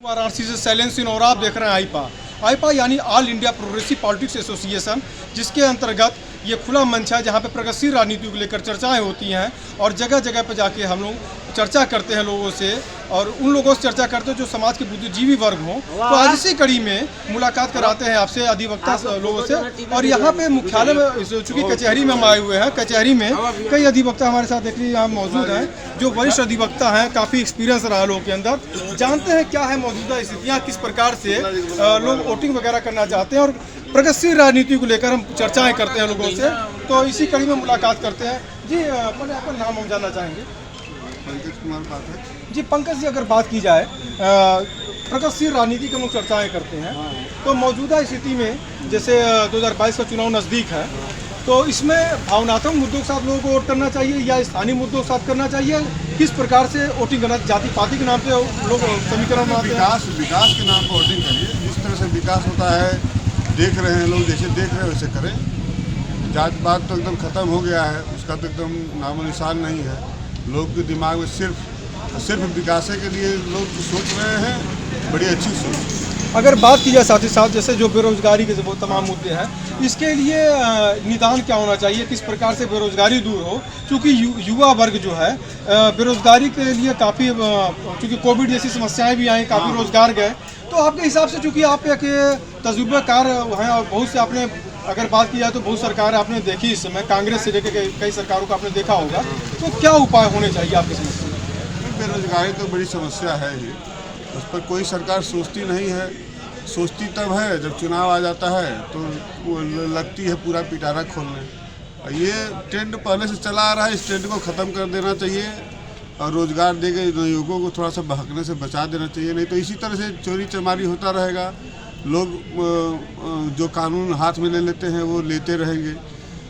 वाराणसी से शैलेंद्र सिंह और आप देख रहे हैं आईपा यानी all India progressive politics association, जिसके अंतर्गत ये खुला मंच है जहाँ पे प्रगतिशील राजनीति को लेकर चर्चाएं होती हैं और जगह जगह पे जाके हम लोग चर्चा करते हैं लोगों से और उन लोगों से चर्चा करते हैं जो समाज के बुद्धिजीवी वर्ग हों। तो आज इसी कड़ी में मुलाकात कराते हैं आपसे अधिवक्ता लोगों से। और यहाँ पे मुख्यालय में चूँकि कचहरी में हम आए हुए हैं, कचहरी में कई अधिवक्ता हमारे साथ देखिए यहाँ मौजूद हैं जो वरिष्ठ अधिवक्ता हैं, काफ़ी एक्सपीरियंस रहा लोगों के अंदर। जानते हैं क्या है मौजूदा स्थितियाँ, किस प्रकार से लोग वोटिंग वगैरह करना चाहते हैं और प्रगतिशील राजनीति को लेकर हम चर्चाएं करते हैं लोगों से। तो इसी कड़ी में मुलाकात करते हैं। जी पहले आपका नाम हम जानना चाहेंगे। पंकज कुमार बात है जी। पंकज जी, अगर बात की जाए प्रगतिशील राजनीति की हम लोग चर्चाएं करते हैं, तो मौजूदा स्थिति में जैसे 2022 का चुनाव नज़दीक है, तो इसमें भावनात्मक मुद्दों के साथ लोगों को वोट करना चाहिए या स्थानीय मुद्दों के साथ करना चाहिए? किस प्रकार से वोटिंग करना, जाति पाति के नाम पे लोग समीकरण बनाते हैं? विकास के नाम पर वोटिंग करिए। जिस तरह से विकास होता है देख रहे हैं लोग, जैसे देख रहे हैं वैसे करें। जात पात तो एकदम ख़त्म हो गया है, उसका तो एकदम नामो निशान नहीं है। लोग के दिमाग में सिर्फ विकास के लिए लोग सोच रहे हैं, बड़ी अच्छी सोच। अगर बात की जाए साथ ही साथ जैसे जो बेरोजगारी के जो तमाम मुद्दे हैं, इसके लिए निदान क्या होना चाहिए, किस प्रकार से बेरोजगारी दूर हो? क्योंकि युवा वर्ग जो है बेरोजगारी के लिए काफ़ी, चूँकि कोविड जैसी समस्याएं भी आई, काफ़ी रोजगार गए। तो आपके हिसाब से, चूँकि आप एक तजुर्बेकार हैं और बहुत से आपने, अगर बात की जाए तो बहुत सरकार आपने देखी इस समय, कांग्रेस से लेकर कई सरकारों को आपने देखा होगा, तो क्या उपाय होने चाहिए आपकी समस्या? बेरोजगारी तो बड़ी समस्या है ही, उस पर कोई सरकार सोचती नहीं है। सोचती तब है जब चुनाव आ जाता है तो वो लगती है पूरा पिटारा खोलने। ये ट्रेंड पहले से चला आ रहा है, इस ट्रेंड को ख़त्म कर देना चाहिए और रोज़गार देके युवकों को थोड़ा सा बहकने से बचा देना चाहिए। नहीं तो इसी तरह से चोरी चमारी होता रहेगा, लोग जो कानून हाथ में ले लेते हैं वो लेते रहेंगे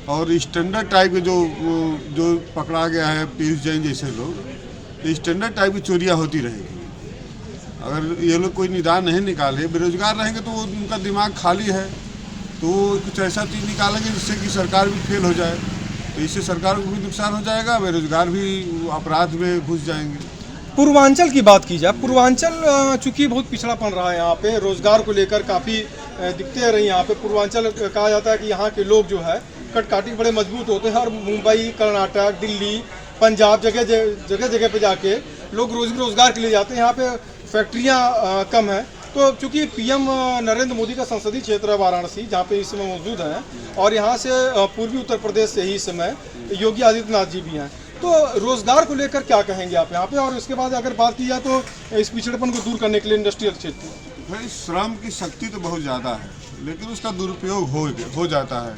और स्टैंडर्ड टाइप के जो पकड़ा गया है पीयूष जैन जैसे लोग, तो स्टैंडर्ड टाइप की चोरियाँ होती रहेगी। अगर ये लोग कोई निदान नहीं निकाले, बेरोजगार रहेंगे तो उनका दिमाग खाली है, तो कुछ ऐसा चीज़ निकालेंगे जिससे कि सरकार भी फेल हो जाए, तो इससे सरकार को भी नुकसान हो जाएगा, बेरोजगार भी अपराध में घुस जाएंगे। पूर्वांचल की बात की जाए, पूर्वांचल चूँकि बहुत पिछड़ापन रहा है यहाँ पे, रोजगार को लेकर काफ़ी दिक्कतें रही यहाँ पे। पूर्वांचल कहा जाता है कि यहाँ के लोग जो है कटकाठी बड़े मजबूत होते हैं और मुंबई, कर्नाटक, दिल्ली, पंजाब जगह पे जाके लोग रोजगार के लिए जाते हैं। यहाँ पे फैक्ट्रियाँ कम हैं। तो चूँकि पीएम नरेंद्र मोदी का संसदीय क्षेत्र है वाराणसी, जहाँ पे इस समय मौजूद हैं, और यहाँ से पूर्वी उत्तर प्रदेश से ही इस समय योगी आदित्यनाथ जी भी हैं। तो रोजगार को लेकर क्या कहेंगे आप यहाँ पे? और इसके बाद अगर बात की जाए तो इस पिछड़ेपन को दूर करने के लिए इंडस्ट्रियल क्षेत्र, भाई श्रम की शक्ति तो बहुत ज़्यादा है, लेकिन उसका दुरुपयोग हो जाता है,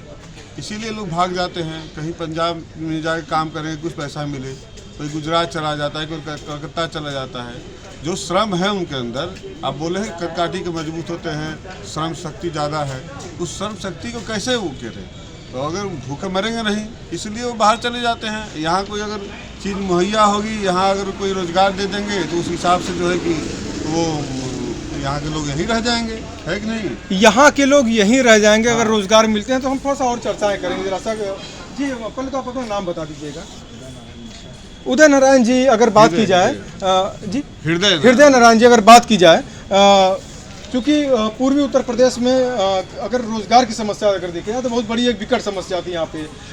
इसीलिए लोग भाग जाते हैं। कहीं पंजाब में जाके काम करें, कुछ पैसा मिले, कोई गुजरात चला जाता है, कोई कलकत्ता चला जाता है। जो श्रम है उनके अंदर, आप बोले हैं कटकाठी के मजबूत होते हैं, श्रम शक्ति ज़्यादा है, उस श्रम शक्ति को कैसे वो करें? तो अगर भूखे मरेंगे नहीं, इसलिए वो बाहर चले जाते हैं। यहाँ कोई अगर चीज़ मुहैया होगी, यहाँ अगर कोई रोज़गार दे देंगे तो उस हिसाब से जो है कि वो यहाँ के लोग यहीं रह जाएंगे, है कि नहीं? यहाँ के लोग यहीं रह जाएंगे अगर रोजगार मिलते हैं। तो हम थोड़ा सा और चर्चाएं करेंगे जरा सा। जी पहले तो आप अपना नाम बता दीजिएगा। उदय नारायण जी, अगर बात की जाए जी, हृदय नारायण जी, अगर बात की जाए, चूँकि पूर्वी उत्तर प्रदेश में अगर रोजगार की समस्या अगर देखें तो बहुत बड़ी एक विकट समस्या थी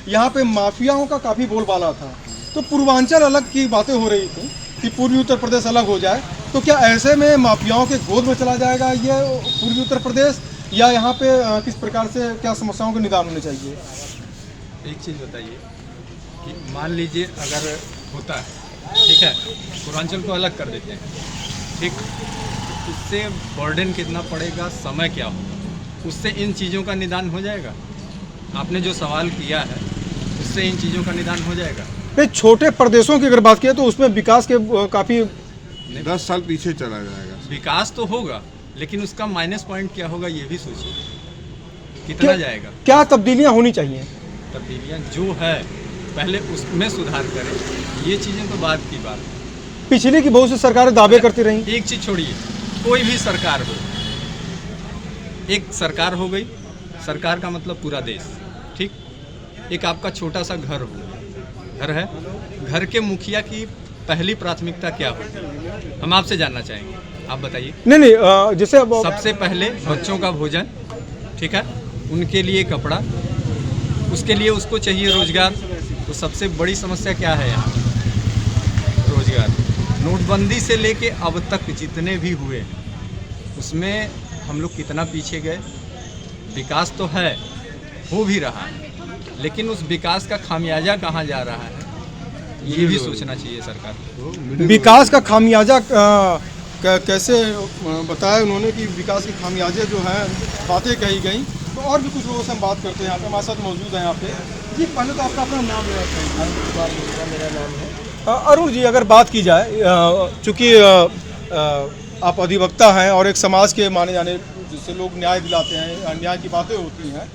यहाँ पे माफियाओं का काफ़ी बोलबाला था। तो पूर्वांचल अलग की बातें हो रही थी कि पूर्वी उत्तर प्रदेश अलग हो जाए, तो क्या ऐसे में माफियाओं के गोद में चला जाएगा ये पूर्वी उत्तर प्रदेश, या यहाँ पे किस प्रकार से क्या समस्याओं के निदान होने चाहिए? एक चीज़ बताइए कि मान लीजिए अगर होता है, ठीक है, पूर्वांचल को अलग कर देते हैं, ठीक, इससे बर्डन कितना पड़ेगा, समय क्या होगा, उससे इन चीज़ों का निदान हो जाएगा? आपने जो सवाल किया है उससे इन चीज़ों का निदान हो जाएगा? भाई छोटे प्रदेशों की अगर बात किया तो उसमें विकास के काफ़ी 10 साल पीछे चला जाएगा। विकास तो होगा, लेकिन उसका माइनस पॉइंट क्या होगा ये भी सोचिए, कितना जाएगा? क्या तब्दीलियाँ होनी चाहिए? तब्दीलियाँ जो है पहले उसमें सुधार करें, ये चीज़ें तो बाद की बात है। पिछली की बहुत सी सरकारें दावे करती रहीं। एक चीज़ छोड़िए, कोई भी सरकार हो, एक सरकार हो गई, सरकार का मतलब पूरा देश, ठीक। एक आपका छोटा सा घर हो, घर है, घर के मुखिया की पहली प्राथमिकता क्या होगी, हम आपसे जानना चाहेंगे। आप बताइए। नहीं जैसे अब सबसे पहले बच्चों का भोजन, ठीक है, उनके लिए कपड़ा, उसके लिए उसको चाहिए रोजगार। तो सबसे बड़ी समस्या क्या है यहाँ? रोजगार। नोटबंदी से लेके अब तक जितने भी हुए उसमें हम लोग कितना पीछे गए। विकास तो है, हो भी रहा है, लेकिन उस विकास का खामियाजा कहाँ जा रहा है, ये भी सोचना चाहिए सरकार को। विकास का खामियाजा कैसे बताया उन्होंने कि विकास के खामियाजे जो हैं बातें कही गई। तो और भी कुछ लोगों से हम बात करते हैं, यहाँ पे हमारे साथ मौजूद हैं यहाँ पे जी। पहले तो आपका अपना नाम ले रखते हैं। मेरा नाम है अरुण जी, अगर बात की जाए चूँकि आप अधिवक्ता हैं और एक समाज के माने जाने जिससे लोग न्याय दिलाते हैं, न्याय की बातें होती हैं,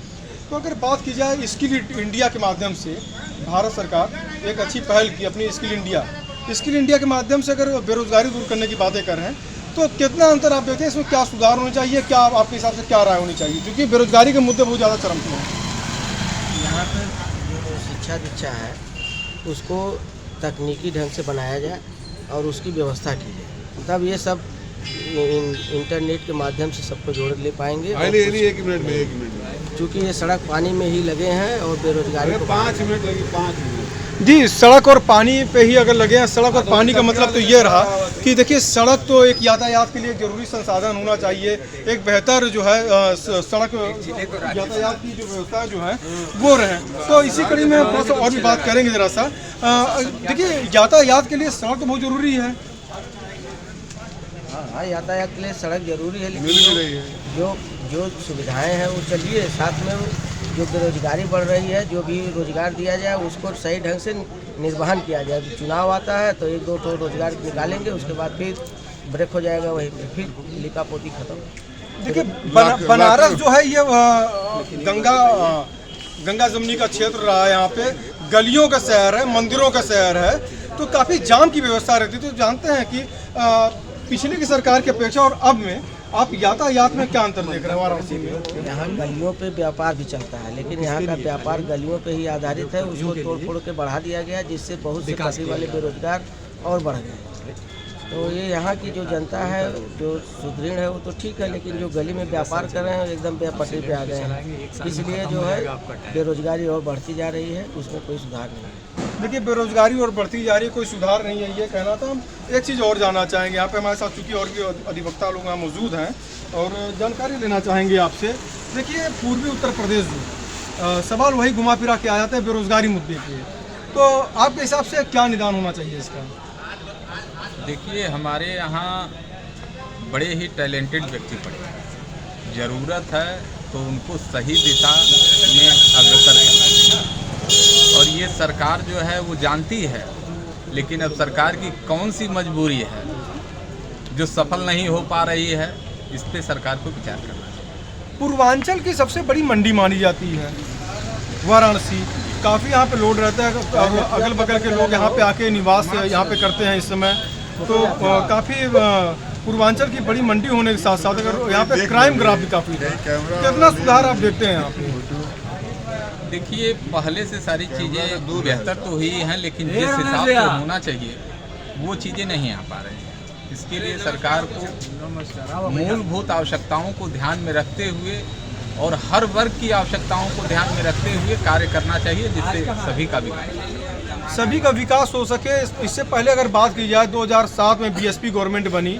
तो अगर बात की जाए स्किल इंडिया के माध्यम से भारत सरकार एक अच्छी पहल की अपनी स्किल इंडिया के माध्यम से अगर बेरोजगारी दूर करने की बातें कर रहे हैं, तो कितना अंतर आप देखते हैं, इसमें क्या सुधार होना चाहिए, क्या आपके हिसाब से क्या राय होनी चाहिए, क्योंकि बेरोजगारी के मुद्दे बहुत ज़्यादा चरमते हैं। यहाँ पर जो शिक्षा दीक्षा है उसको तकनीकी ढंग से बनाया जाए और उसकी व्यवस्था की जाए, तब ये सब इंटरनेट के माध्यम से सबको जोड़ ले पाएंगे। एक मिनट में चूँकि ये सड़क पानी में ही लगे हैं और बेरोजगारी को 5 मिनट लगी, 5 मिनट जी। सड़क और पानी पे ही अगर लगे हैं, सड़क और पानी का मतलब तो ये रहा कि देखिए सड़क तो एक यातायात के लिए जरूरी संसाधन होना चाहिए। एक बेहतर जो है सड़क यातायात की जो व्यवस्था जो है वो रहे। तो इसी कड़ी में थोड़ा सा और भी बात करेंगे ज़रा सा। देखिए यातायात के लिए सड़क तो बहुत ज़रूरी है। हाँ, यातायात के लिए सड़क जरूरी है, मिल भी रही है। लेकिन जो सुविधाएं हैं वो चलिए, साथ में जो बेरोजगारी बढ़ रही है, जो भी रोजगार दिया जाए उसको सही ढंग से निर्वहन किया जाए। चुनाव आता है तो 1-2 ठो रोजगार निकालेंगे, उसके बाद फिर ब्रेक हो जाएगा, वहीं पे फिर लिखा पोती खत्म। देखिए बनारस जो है ये गंगा जमुनी का क्षेत्र रहा है। यहाँ पे गलियों का शहर है, मंदिरों का शहर है, तो काफ़ी जाम की व्यवस्था रहती है। तो जानते हैं कि पिछले की सरकार की अपेक्षा और अब में आप यातायात में क्या अंतर देख रहे हैं वाराणसी में? यहाँ गलियों पे व्यापार भी चलता है, लेकिन यहाँ का व्यापार गलियों पे ही आधारित है। उसको तोड़ फोड़ के बढ़ा दिया गया, जिससे बहुत से पटरी वाले बेरोजगार और बढ़ गए। तो ये यहाँ की जो जनता है जो सुदृढ़ है वो तो ठीक है, लेकिन जो गली में व्यापार कर रहे हैं एकदम पटरी पे आ गए हैं। इसलिए जो है बेरोजगारी और बढ़ती जा रही है, उसमें कोई सुधार नहीं है। देखिए बेरोजगारी और बढ़ती जा रही है, कोई सुधार नहीं है ये कहना। तो हम एक चीज़ और जानना चाहेंगे, यहाँ पे हमारे साथ चूँकि और भी अधिवक्ता लोग यहाँ मौजूद हैं और जानकारी लेना चाहेंगे आपसे। देखिए पूर्वी उत्तर प्रदेश जो सवाल वही घुमा फिरा के आ जाता है बेरोजगारी मुद्दे पे, तो आपके हिसाब से क्या निदान होना चाहिए इसका? देखिए हमारे यहाँ बड़े ही टैलेंटेड व्यक्ति पड़े हैं, ज़रूरत है तो उनको सही दिशा में अग्रसर करना चाहिए। और ये सरकार जो है वो जानती है, लेकिन अब सरकार की कौन सी मजबूरी है जो सफल नहीं हो पा रही है, इस पे सरकार को विचार करना चाहिए। पूर्वांचल की सबसे बड़ी मंडी मानी जाती है वाराणसी। काफ़ी यहाँ पे लोड रहता है, अगल बगल के लोग यहाँ पे आके निवास यहाँ पे करते हैं इस समय। तो काफ़ी पूर्वांचल की बड़ी मंडी होने के साथ साथ अगर यहाँ पे क्राइम ग्राफ भी काफ़ी है, कितना सुधार आप देखते हैं यहाँ पे? देखिए पहले से सारी चीज़ें बेहतर तो हुई हैं, लेकिन जिस हिसाब से होना चाहिए वो चीज़ें नहीं आ पा रही हैं। इसके लिए सरकार को मूलभूत आवश्यकताओं को ध्यान में रखते हुए और हर वर्ग की आवश्यकताओं को ध्यान में रखते हुए कार्य करना चाहिए, जिससे सभी का विकास हो सके। इससे पहले अगर बात की जाए 2007 में बीएसपी गवर्नमेंट बनी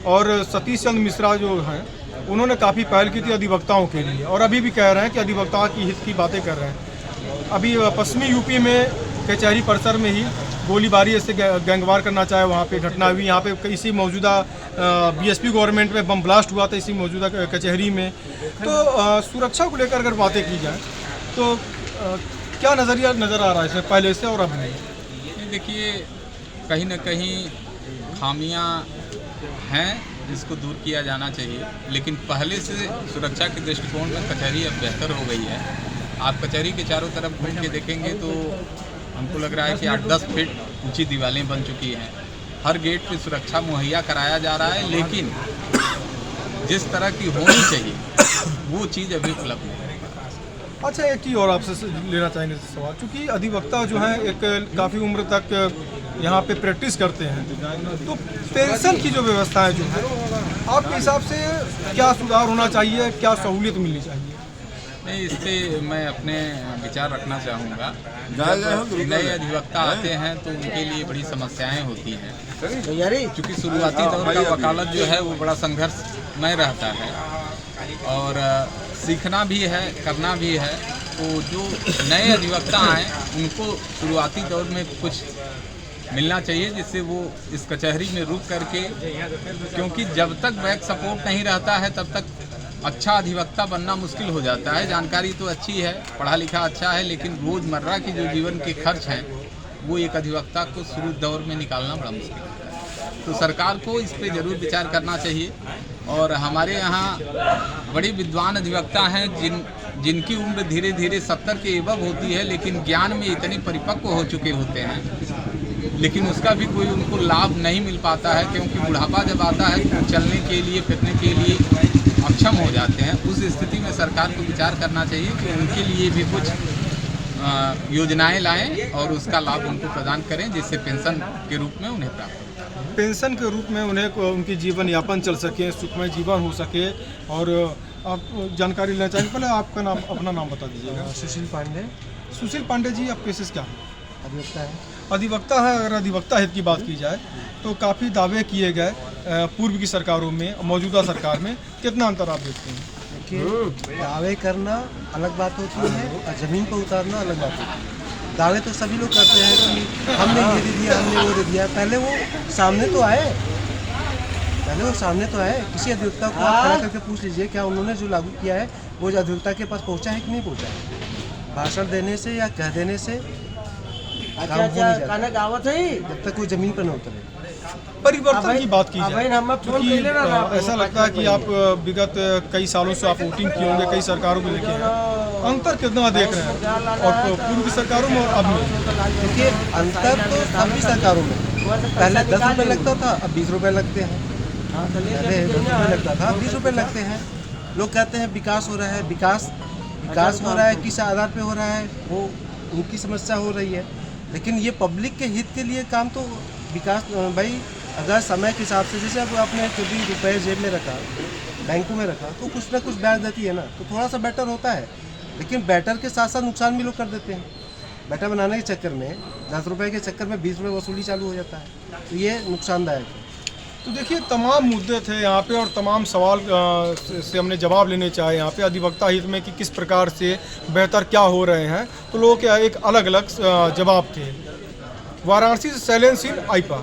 और सतीश चंद्र मिश्रा जो हैं उन्होंने काफ़ी पहल की थी अधिवक्ताओं के लिए, और अभी भी कह रहे हैं कि अधिवक्ताओं की हित की बातें कर रहे हैं। अभी पश्चिमी यूपी में कचहरी परिसर में ही गोलीबारी ऐसे गैंगवार करना चाहे वहाँ पे घटना हुई। यहाँ पे इसी मौजूदा बीएसपी गवर्नमेंट में बम ब्लास्ट हुआ था इसी मौजूदा कचहरी में। तो सुरक्षा को लेकर अगर बातें की जाए तो क्या नज़रिया नज़र आ रहा है इसमें पहले से और अब में? देखिए कहीं ना कहीं खामियां हैं जिसको दूर किया जाना चाहिए, लेकिन पहले से सुरक्षा के दृष्टिकोण में कचहरी अब बेहतर हो गई है। आप कचहरी के चारों तरफ घूम के देखेंगे तो हमको लग रहा है कि 8-10 फीट ऊंची दीवारें बन चुकी हैं। हर गेट पे सुरक्षा मुहैया कराया जा रहा है, लेकिन जिस तरह की होनी चाहिए वो चीज़ अभी उपलब्ध नहीं है। अच्छा एक चीज़ और आपसे लेना चाहेंगे सवाल, चूँकि अधिवक्ता जो हैं एक काफ़ी उम्र तक यहाँ पे प्रैक्टिस करते हैं। तो पेंशन की जो व्यवस्था है जो है, आपके हिसाब से क्या सुधार होना चाहिए, क्या सहूलियत मिलनी चाहिए? नहीं, इस पे मैं अपने विचार रखना चाहूँगा। जब नए अधिवक्ता आते हैं तो उनके लिए बड़ी समस्याएं होती हैं, क्योंकि शुरुआती दौर का वकालत जो है वो बड़ा संघर्षमय रहता है और सीखना भी है, करना भी है। तो जो नए अधिवक्ता आए उनको शुरुआती दौर में कुछ मिलना चाहिए जिससे वो इस कचहरी में रुक करके, क्योंकि जब तक बैक सपोर्ट नहीं रहता है तब तक अच्छा अधिवक्ता बनना मुश्किल हो जाता है। जानकारी तो अच्छी है, पढ़ा लिखा अच्छा है, लेकिन रोज़मर्रा की जो जीवन के खर्च हैं वो एक अधिवक्ता को शुरू दौर में निकालना बड़ा मुश्किल है। तो सरकार को इस पे ज़रूर विचार करना चाहिए। और हमारे यहाँ बड़े विद्वान अधिवक्ता हैं जिनकी उम्र धीरे धीरे 70 के एबव होती है, लेकिन ज्ञान में इतने परिपक्व हो चुके होते हैं, लेकिन उसका भी कोई उनको लाभ नहीं मिल पाता है, क्योंकि बुढ़ापा जब आता है तो चलने के लिए, फिरने के लिए अक्षम हो जाते हैं। उस स्थिति में सरकार को विचार करना चाहिए कि उनके लिए भी कुछ योजनाएं लाएं और उसका लाभ उनको प्रदान करें, जिससे पेंशन के रूप में उन्हें प्राप्त हो। पेंशन के रूप में उन्हें उनकी जीवन यापन चल सके, सुखमय जीवन हो सके। और आप जानकारी लेना चाहिए, पहले आपका नाम, अपना नाम बता दीजिएगा। सुशील पांडे, सुशील पांडे जी, आप पेशे से क्या हैं? अधिवक्ता है। अधिवक्ता है। अगर अधिवक्ता हित की बात की जाए तो काफ़ी दावे किए गए पूर्व की सरकारों में, मौजूदा सरकार में, कितना अंतर आप देखते हैं? देखिए, दावे करना अलग बात होती है और ज़मीन पर उतारना अलग बात होती है। दावे तो सभी लोग करते हैं कि हमने ये दे दिया, हमने वो दे दिया। पहले वो सामने तो आए, किसी अधिवक्ता को आप खड़ा करके पूछ लीजिए क्या उन्होंने जो लागू किया है वो अधिवक्ता के पास पहुँचा है कि नहीं पहुँचा है। भाषण देने से या कह देने से काम हो नहीं जाता जब तक कोई ज़मीन पर न उतरे। परिवर्तन की बात की जाए, क्योंकि ऐसा लगता है कि आप विगत कई सालों से आप वोटिंग किए होंगे, कई सरकारों में देखे हैं, अंतर कितना देख रहे हैं और पूर्व की सरकारों में और अब में? देखिए, अंतर तो सभी सरकारों में, पहले 10 रुपये लगता था, अब 20 रुपये लगते हैं। पहले 10 रुपये लगता था, 20 रुपये लगते हैं। लोग कहते हैं विकास हो रहा है, विकास हो रहा है, किस आधार पे हो रहा है वो उनकी समस्या हो रही है, लेकिन ये पब्लिक के हित के लिए काम तो विकास भाई, अगर समय के हिसाब से, जैसे अब आपने कभी रुपये जेब में रखा, बैंकों में रखा, तो कुछ ना कुछ ब्याज देती है ना, तो थोड़ा सा बेटर होता है। लेकिन बेटर के साथ साथ नुकसान भी लोग कर देते हैं। बेटर बनाने के चक्कर में 10 रुपये के चक्कर में 20 रुपये वसूली चालू हो जाता है, तो ये नुकसानदायक है। तो देखिए, तमाम मुद्दे थे यहाँ पे और तमाम सवाल से हमने जवाब लेने चाहे यहाँ पे, अधिवक्ता हित में कि किस प्रकार से बेहतर क्या हो रहे हैं, तो लोगों के एक अलग अलग जवाब थे। वाराणसी से शैलेंद्र सिंह, आईपा।